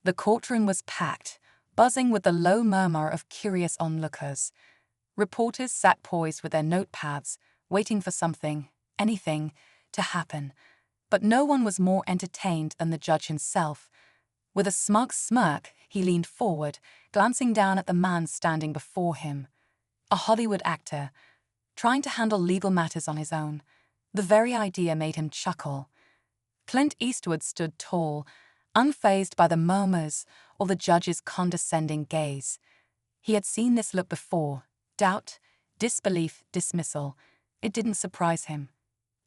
The courtroom was packed, buzzing with the low murmur of curious onlookers. Reporters sat poised with their notepads, waiting for something, anything, to happen. But no one was more entertained than the judge himself. With a smug smirk, he leaned forward, glancing down at the man standing before him. A Hollywood actor, trying to handle legal matters on his own. The very idea made him chuckle. Clint Eastwood stood tall, unfazed by the murmurs or the judge's condescending gaze. He had seen this look before: doubt, disbelief, dismissal. It didn't surprise him.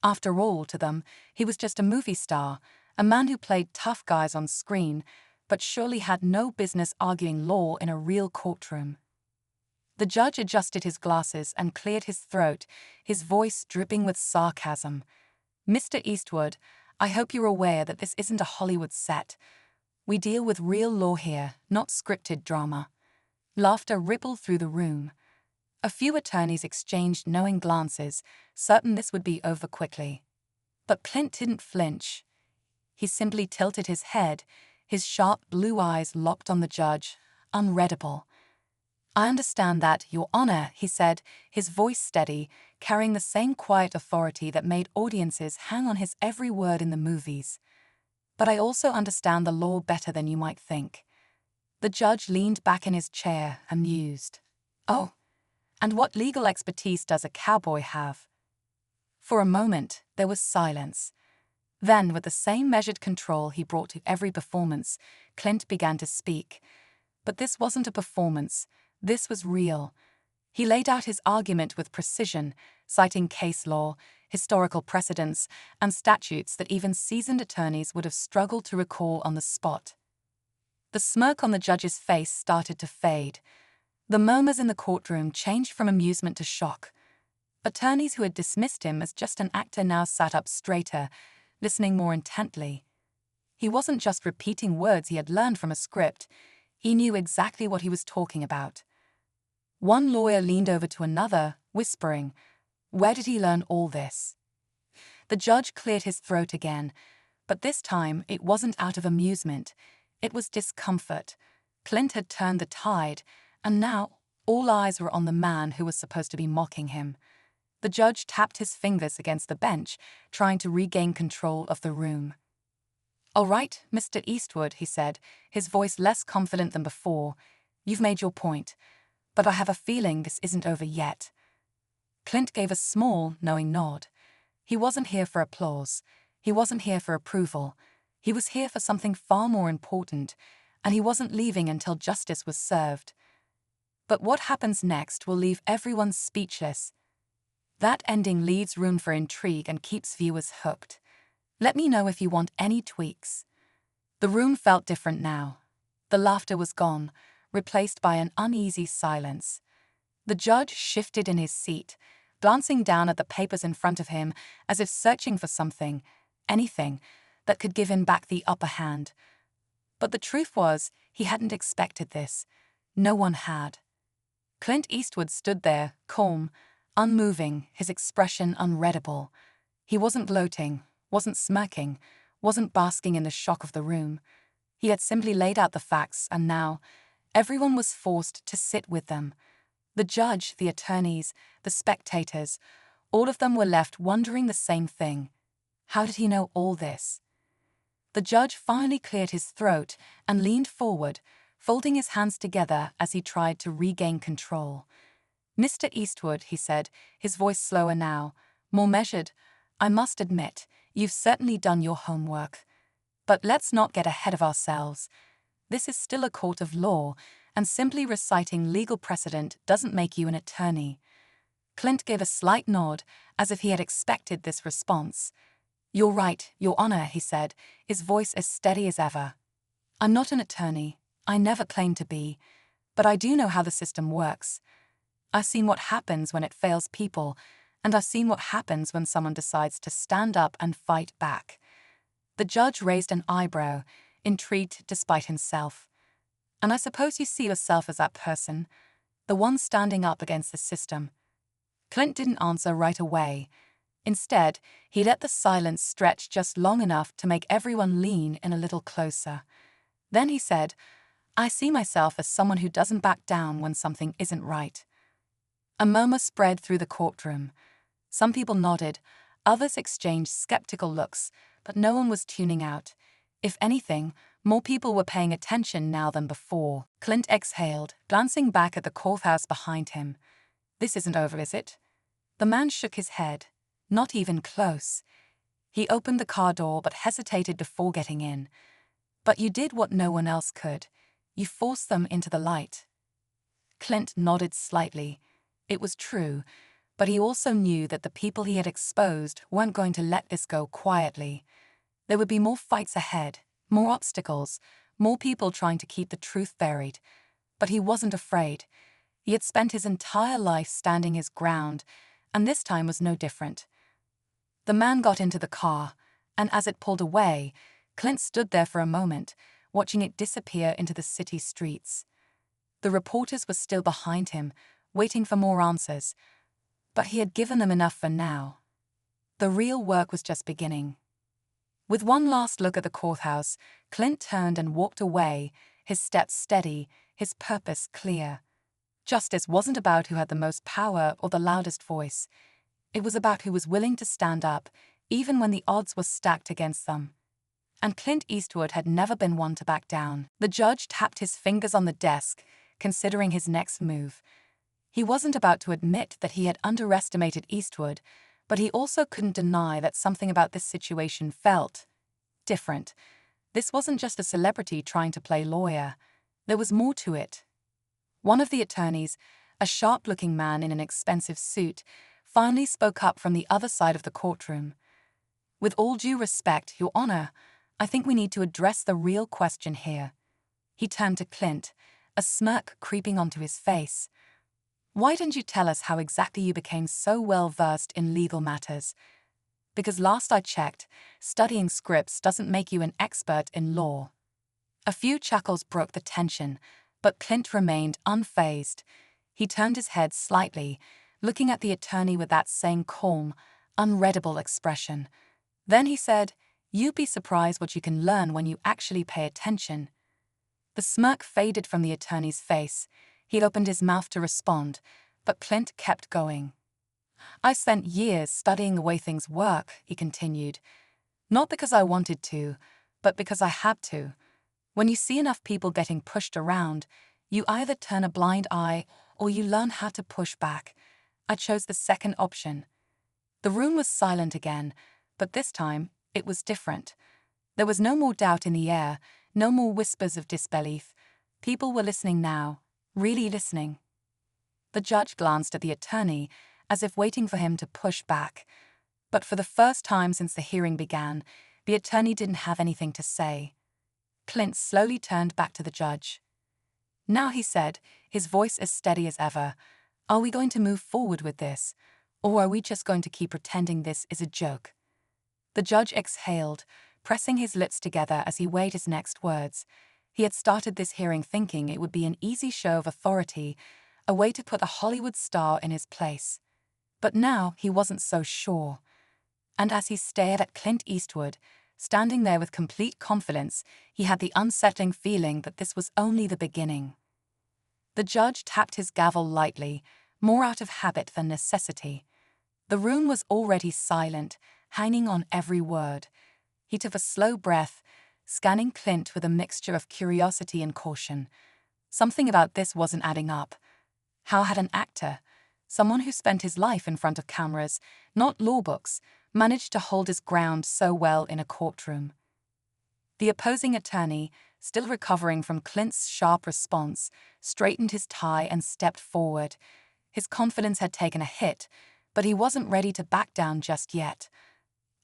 After all, to them, he was just a movie star, a man who played tough guys on screen, but surely had no business arguing law in a real courtroom. The judge adjusted his glasses and cleared his throat, his voice dripping with sarcasm. "Mr. Eastwood, I hope you're aware that this isn't a Hollywood set. We deal with real law here, not scripted drama." Laughter rippled through the room. A few attorneys exchanged knowing glances, certain this would be over quickly. But Clint didn't flinch. He simply tilted his head, his sharp blue eyes locked on the judge, unreadable. "I understand that, Your Honor," he said, his voice steady, carrying the same quiet authority that made audiences hang on his every word in the movies. "But I also understand the law better than you might think." The judge leaned back in his chair, amused. "Oh, and what legal expertise does a cowboy have?" For a moment, there was silence. Then, with the same measured control he brought to every performance, Clint began to speak. But this wasn't a performance. This was real. He laid out his argument with precision, citing case law, historical precedents, and statutes that even seasoned attorneys would have struggled to recall on the spot. The smirk on the judge's face started to fade. The murmurs in the courtroom changed from amusement to shock. Attorneys who had dismissed him as just an actor now sat up straighter, listening more intently. He wasn't just repeating words he had learned from a script. He knew exactly what he was talking about. One lawyer leaned over to another, whispering, "Where did he learn all this?" The judge cleared his throat again, but this time it wasn't out of amusement. It was discomfort. Clint had turned the tide, and now all eyes were on the man who was supposed to be mocking him. The judge tapped his fingers against the bench, trying to regain control of the room. "All right, Mr. Eastwood," he said, his voice less confident than before. "You've made your point, but I have a feeling this isn't over yet." Clint gave a small, knowing nod. He wasn't here for applause. He wasn't here for approval. He was here for something far more important, and he wasn't leaving until justice was served. But what happens next will leave everyone speechless. That ending leaves room for intrigue and keeps viewers hooked. Let me know if you want any tweaks. The room felt different now. The laughter was gone, replaced by an uneasy silence. The judge shifted in his seat, glancing down at the papers in front of him as if searching for something, anything, that could give him back the upper hand. But the truth was, he hadn't expected this. No one had. Clint Eastwood stood there, calm, unmoving, his expression unreadable. He wasn't gloating, wasn't smirking, wasn't basking in the shock of the room. He had simply laid out the facts, and now everyone was forced to sit with them. The judge, the attorneys, the spectators, all of them were left wondering the same thing. How did he know all this? The judge finally cleared his throat and leaned forward, folding his hands together as he tried to regain control. "Mr. Eastwood," he said, his voice slower now, more measured, "I must admit, you've certainly done your homework. But let's not get ahead of ourselves. This is still a court of law, and simply reciting legal precedent doesn't make you an attorney." Clint gave a slight nod, as if he had expected this response. "You're right, Your Honor," he said, his voice as steady as ever. "I'm not an attorney. I never claimed to be. But I do know how the system works. I've seen what happens when it fails people, and I've seen what happens when someone decides to stand up and fight back." The judge raised an eyebrow, intrigued despite himself. "And I suppose you see yourself as that person, the one standing up against the system." Clint didn't answer right away. Instead, he let the silence stretch just long enough to make everyone lean in a little closer. Then he said, "I see myself as someone who doesn't back down when something isn't right." A murmur spread through the courtroom. Some people nodded, others exchanged skeptical looks, but no one was tuning out. If anything, more people were paying attention now than before. Clint exhaled, glancing back at the courthouse behind him. "This isn't over, is it?" The man shook his head. "Not even close." He opened the car door but hesitated before getting in. "But you did what no one else could. You forced them into the light." Clint nodded slightly. It was true, but he also knew that the people he had exposed weren't going to let this go quietly. There would be more fights ahead, more obstacles, more people trying to keep the truth buried. But he wasn't afraid. He had spent his entire life standing his ground, and this time was no different. The man got into the car, and as it pulled away, Clint stood there for a moment, watching it disappear into the city streets. The reporters were still behind him, waiting for more answers, but he had given them enough for now. The real work was just beginning. With one last look at the courthouse, Clint turned and walked away, his steps steady, his purpose clear. Justice wasn't about who had the most power or the loudest voice. It was about who was willing to stand up, even when the odds were stacked against them. And Clint Eastwood had never been one to back down. The judge tapped his fingers on the desk, considering his next move. He wasn't about to admit that he had underestimated Eastwood, but he also couldn't deny that something about this situation felt different. This wasn't just a celebrity trying to play lawyer. There was more to it. One of the attorneys, a sharp-looking man in an expensive suit, finally spoke up from the other side of the courtroom. "With all due respect, Your Honor, I think we need to address the real question here." He turned to Clint, a smirk creeping onto his face. "Why didn't you tell us how exactly you became so well-versed in legal matters? Because last I checked, studying scripts doesn't make you an expert in law." A few chuckles broke the tension, but Clint remained unfazed. He turned his head slightly, looking at the attorney with that same calm, unreadable expression. Then he said, "You'd be surprised what you can learn when you actually pay attention." The smirk faded from the attorney's face. He'd opened his mouth to respond, but Clint kept going. "I spent years studying the way things work," he continued. "Not because I wanted to, but because I had to. When you see enough people getting pushed around, you either turn a blind eye or you learn how to push back. I chose the second option." The room was silent again, but this time it was different. There was no more doubt in the air, no more whispers of disbelief. People were listening now, really listening. The judge glanced at the attorney, as if waiting for him to push back. But for the first time since the hearing began, the attorney didn't have anything to say. Clint slowly turned back to the judge. "Now," he said, his voice as steady as ever, "are we going to move forward with this? Or are we just going to keep pretending this is a joke?" The judge exhaled, pressing his lips together as he weighed his next words. He had started this hearing thinking it would be an easy show of authority, a way to put a Hollywood star in his place. But now he wasn't so sure. And as he stared at Clint Eastwood, standing there with complete confidence, he had the unsettling feeling that this was only the beginning. The judge tapped his gavel lightly, more out of habit than necessity. The room was already silent, hanging on every word. He took a slow breath, scanning Clint with a mixture of curiosity and caution. Something about this wasn't adding up. How had an actor, someone who spent his life in front of cameras, not law books, managed to hold his ground so well in a courtroom? The opposing attorney, still recovering from Clint's sharp response, straightened his tie and stepped forward. His confidence had taken a hit, but he wasn't ready to back down just yet.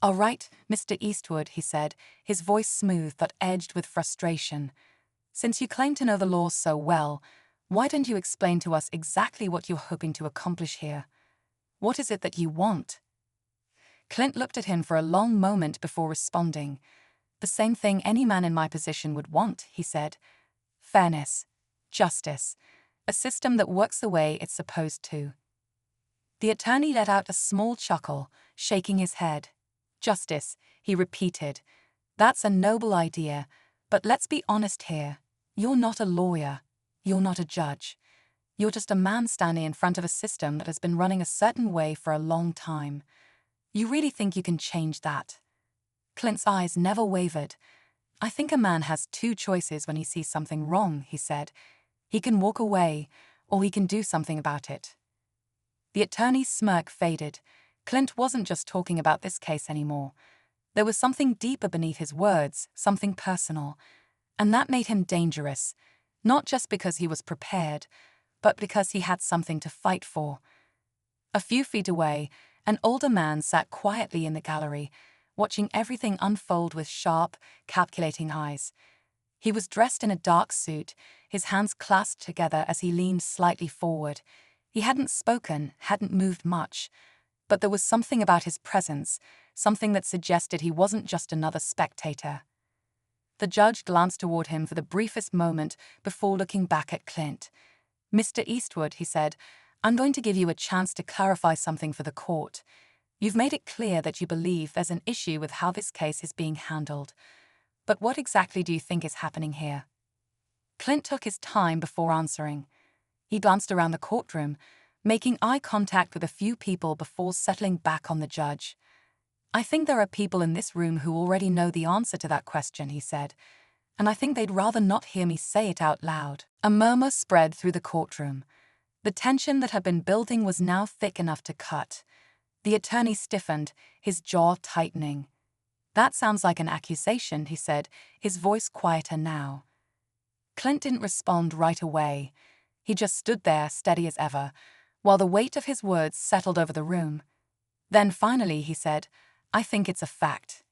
"All right, Mr. Eastwood," he said, his voice smooth but edged with frustration. "Since you claim to know the law so well, why don't you explain to us exactly what you're hoping to accomplish here? What is it that you want?" Clint looked at him for a long moment before responding. "The same thing any man in my position would want," he said. "Fairness, justice, a system that works the way it's supposed to." The attorney let out a small chuckle, shaking his head. "Justice," he repeated. "That's a noble idea, But let's be honest here. You're not a lawyer. You're not a judge. You're just a man standing in front of a system that has been running a certain way for a long time. You really think you can change that?" Clint's eyes never wavered. "I think a man has two choices when he sees something wrong," he said. "He can walk away, or he can do something about it." The attorney's smirk faded. Clint wasn't just talking about this case anymore. There was something deeper beneath his words, something personal. And that made him dangerous, not just because he was prepared, but because he had something to fight for. A few feet away, an older man sat quietly in the gallery, watching everything unfold with sharp, calculating eyes. He was dressed in a dark suit, his hands clasped together as he leaned slightly forward. He hadn't spoken, hadn't moved much, but there was something about his presence, something that suggested he wasn't just another spectator. The judge glanced toward him for the briefest moment before looking back at Clint. "Mr. Eastwood," he said, "I'm going to give you a chance to clarify something for the court. You've made it clear that you believe there's an issue with how this case is being handled. But what exactly do you think is happening here?" Clint took his time before answering. He glanced around the courtroom, making eye contact with a few people before settling back on the judge. "I think there are people in this room who already know the answer to that question," he said, "and I think they'd rather not hear me say it out loud." A murmur spread through the courtroom. The tension that had been building was now thick enough to cut. The attorney stiffened, his jaw tightening. "That sounds like an accusation," he said, his voice quieter now. Clint didn't respond right away. He just stood there, steady as ever, while the weight of his words settled over the room. Then finally he said, "I think it's a fact."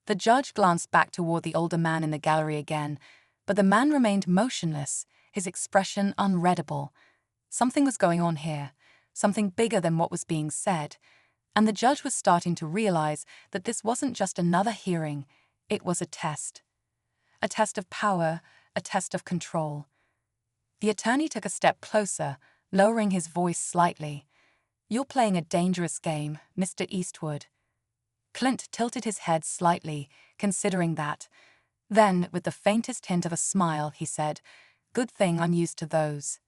The judge glanced back toward the older man in the gallery again, but the man remained motionless, his expression unreadable. Something was going on here, something bigger than what was being said, and the judge was starting to realize that this wasn't just another hearing, it was a test. A test of power, a test of control. The attorney took a step closer, lowering his voice slightly. "You're playing a dangerous game, Mr. Eastwood." Clint tilted his head slightly, considering that. Then, with the faintest hint of a smile, he said, "Good thing I'm used to those."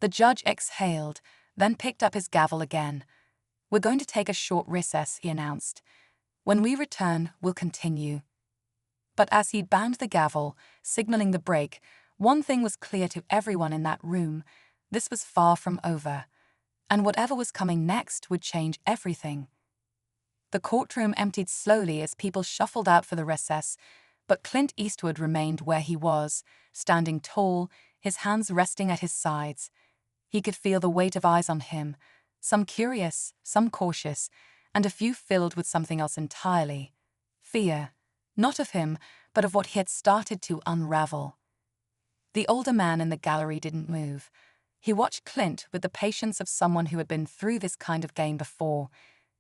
The judge exhaled, then picked up his gavel again. "We're going to take a short recess," he announced. "When we return, we'll continue." But as he banged the gavel, signaling the break, one thing was clear to everyone in that room: this was far from over. And whatever was coming next would change everything. The courtroom emptied slowly as people shuffled out for the recess, but Clint Eastwood remained where he was, standing tall, his hands resting at his sides. He could feel the weight of eyes on him, some curious, some cautious, and a few filled with something else entirely. Fear, not of him, but of what he had started to unravel. The older man in the gallery didn't move. He watched Clint with the patience of someone who had been through this kind of game before.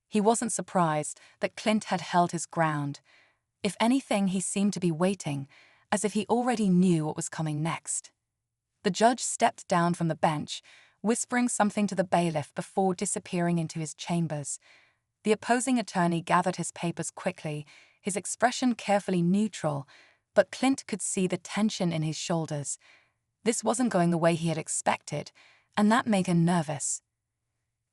He wasn't surprised that Clint had held his ground. If anything, he seemed to be waiting, as if he already knew what was coming next. The judge stepped down from the bench, whispering something to the bailiff before disappearing into his chambers. The opposing attorney gathered his papers quickly, his expression carefully neutral, but Clint could see the tension in his shoulders. This wasn't going the way he had expected, and that made him nervous.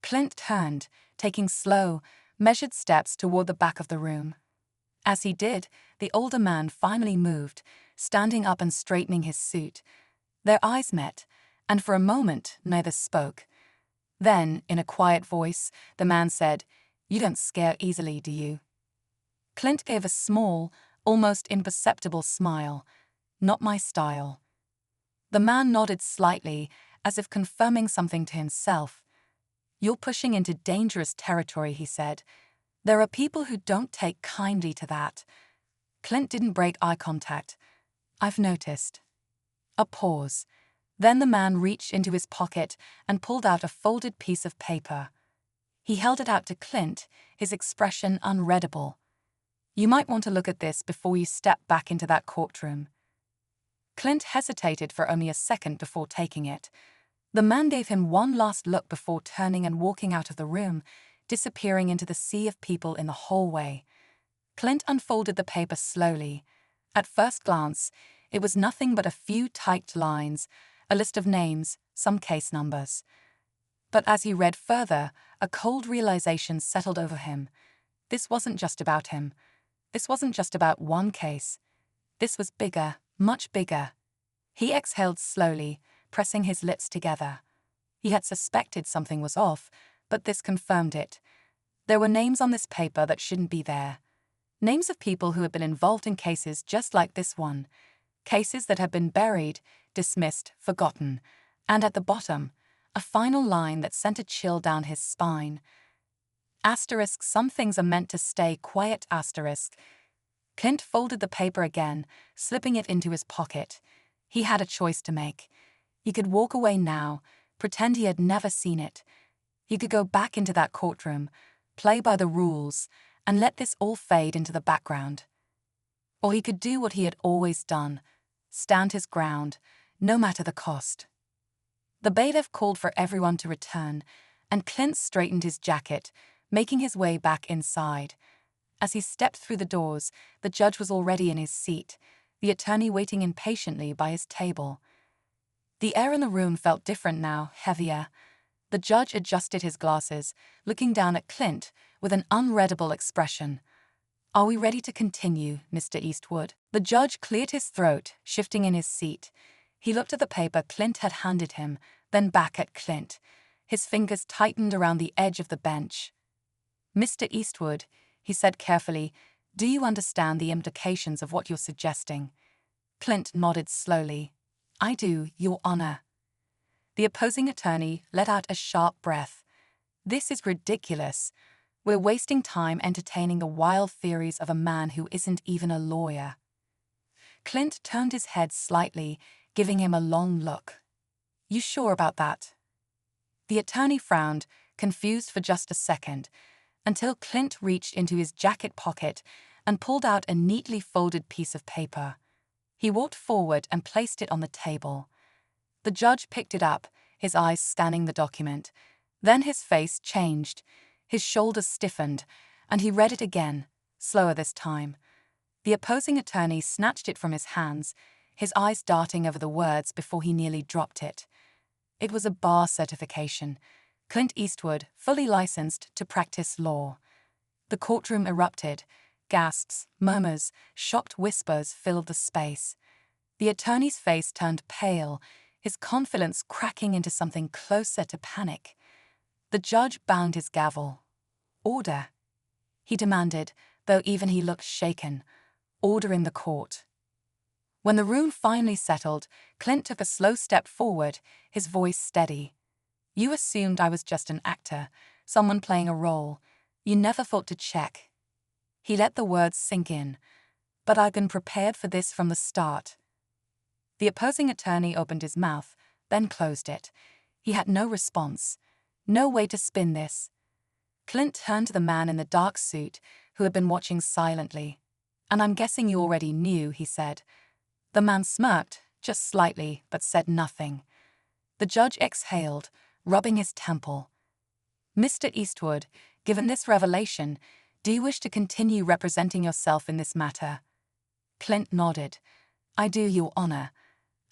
Clint turned, taking slow, measured steps toward the back of the room. As he did, the older man finally moved, standing up and straightening his suit. Their eyes met, and for a moment neither spoke. Then, in a quiet voice, the man said, "You don't scare easily, do you?" Clint gave a small, almost imperceptible smile. "Not my style." The man nodded slightly, as if confirming something to himself. "You're pushing into dangerous territory," he said. "There are people who don't take kindly to that." Clint didn't break eye contact. "I've noticed." A pause. Then the man reached into his pocket and pulled out a folded piece of paper. He held it out to Clint, his expression unreadable. "You might want to look at this before you step back into that courtroom." Clint hesitated for only a second before taking it. The man gave him one last look before turning and walking out of the room, disappearing into the sea of people in the hallway. Clint unfolded the paper slowly. At first glance, it was nothing but a few typed lines, a list of names, some case numbers. But as he read further, a cold realization settled over him. This wasn't just about him. This wasn't just about one case. This was bigger, much bigger. He exhaled slowly, pressing his lips together. He had suspected something was off, but this confirmed it. There were names on this paper that shouldn't be there. Names of people who had been involved in cases just like this one. Cases that had been buried, dismissed, forgotten. And at the bottom, a final line that sent a chill down his spine. Asterisk, some things are meant to stay quiet, asterisk. Clint folded the paper again, slipping it into his pocket. He had a choice to make. He could walk away now, pretend he had never seen it. He could go back into that courtroom, play by the rules, and let this all fade into the background. Or he could do what he had always done, stand his ground, no matter the cost. The bailiff called for everyone to return, and Clint straightened his jacket, making his way back inside. As he stepped through the doors, the judge was already in his seat, the attorney waiting impatiently by his table. The air in the room felt different now, heavier. The judge adjusted his glasses, looking down at Clint with an unreadable expression. "Are we ready to continue, Mr. Eastwood?" The judge cleared his throat, shifting in his seat. He looked at the paper Clint had handed him, then back at Clint. His fingers tightened around the edge of the bench. "Mr. Eastwood," he said carefully, "do you understand the implications of what you're suggesting?" Clint nodded slowly. "I do, Your Honor." The opposing attorney let out a sharp breath. "This is ridiculous. We're wasting time entertaining the wild theories of a man who isn't even a lawyer." Clint turned his head slightly, giving him a long look. "You sure about that?" The attorney frowned, confused for just a second, until Clint reached into his jacket pocket and pulled out a neatly folded piece of paper. He walked forward and placed it on the table. The judge picked it up, his eyes scanning the document. Then his face changed, his shoulders stiffened, and he read it again, slower this time. The opposing attorney snatched it from his hands, his eyes darting over the words before he nearly dropped it. It was a bar certification. Clint Eastwood, fully licensed to practice law. The courtroom erupted. Gasps, murmurs, shocked whispers filled the space. The attorney's face turned pale, his confidence cracking into something closer to panic. The judge banged his gavel. "Order," he demanded, though even he looked shaken. "Order in the court." When the room finally settled, Clint took a slow step forward, his voice steady. "You assumed I was just an actor, someone playing a role. You never thought to check." He let the words sink in. "But I've been prepared for this from the start." The opposing attorney opened his mouth, then closed it. He had no response, no way to spin this. Clint turned to the man in the dark suit, who had been watching silently. "And I'm guessing you already knew," he said. The man smirked, just slightly, but said nothing. The judge exhaled, rubbing his temple. "Mr. Eastwood, given this revelation, do you wish to continue representing yourself in this matter?" Clint nodded. "I do, Your Honor.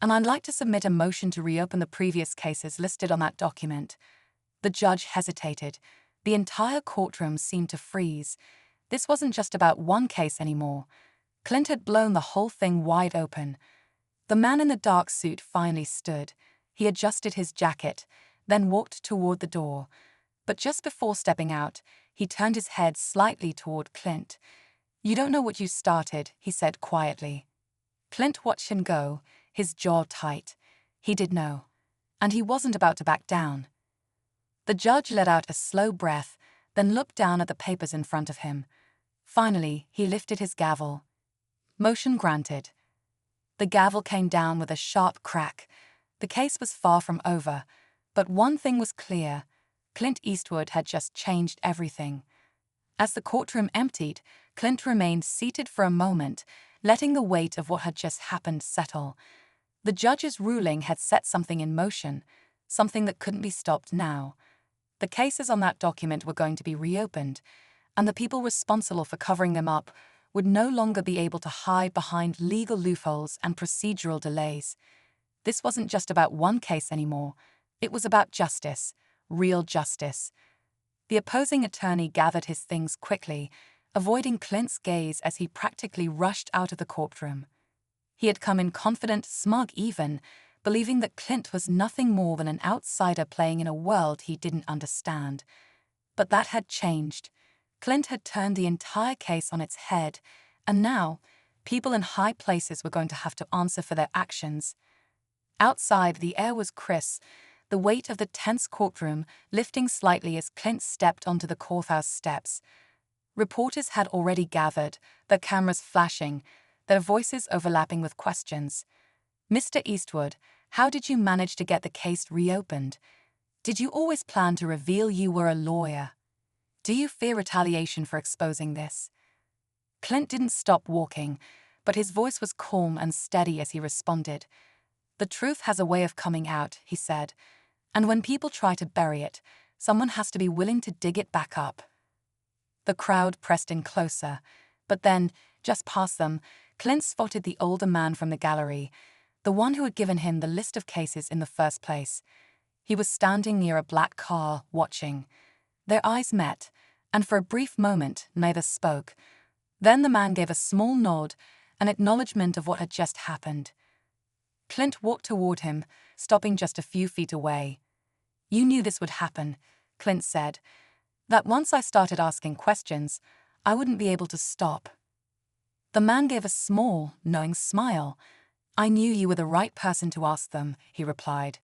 And I'd like to submit a motion to reopen the previous cases listed on that document." The judge hesitated. The entire courtroom seemed to freeze. This wasn't just about one case anymore. Clint had blown the whole thing wide open. The man in the dark suit finally stood. He adjusted his jacket, then walked toward the door. But just before stepping out, he turned his head slightly toward Clint. "You don't know what you started," he said quietly. Clint watched him go, his jaw tight. He did know. And he wasn't about to back down. The judge let out a slow breath, then looked down at the papers in front of him. Finally, he lifted his gavel. Motion granted. The gavel came down with a sharp crack. The case was far from over, but one thing was clear. Clint Eastwood had just changed everything. As the courtroom emptied, Clint remained seated for a moment, letting the weight of what had just happened settle. The judge's ruling had set something in motion, something that couldn't be stopped now. The cases on that document were going to be reopened, and the people responsible for covering them up would no longer be able to hide behind legal loopholes and procedural delays. This wasn't just about one case anymore. It was about justice, real justice. The opposing attorney gathered his things quickly, avoiding Clint's gaze as he practically rushed out of the courtroom. He had come in confident, smug even, believing that Clint was nothing more than an outsider playing in a world he didn't understand. But that had changed. Clint had turned the entire case on its head, and now, people in high places were going to have to answer for their actions. Outside, the air was crisp, the weight of the tense courtroom lifting slightly as Clint stepped onto the courthouse steps. Reporters had already gathered, their cameras flashing, their voices overlapping with questions. "Mr. Eastwood, how did you manage to get the case reopened? Did you always plan to reveal you were a lawyer? Do you fear retaliation for exposing this?" Clint didn't stop walking, but his voice was calm and steady as he responded. "The truth has a way of coming out," he said, "and when people try to bury it, someone has to be willing to dig it back up." The crowd pressed in closer, but then, just past them, Clint spotted the older man from the gallery, the one who had given him the list of cases in the first place. He was standing near a black car, watching. Their eyes met, and for a brief moment, neither spoke. Then the man gave a small nod, an acknowledgement of what had just happened. Clint walked toward him, stopping just a few feet away. "You knew this would happen," Clint said. "That once I started asking questions, I wouldn't be able to stop." The man gave a small, knowing smile. "I knew you were the right person to ask them," he replied.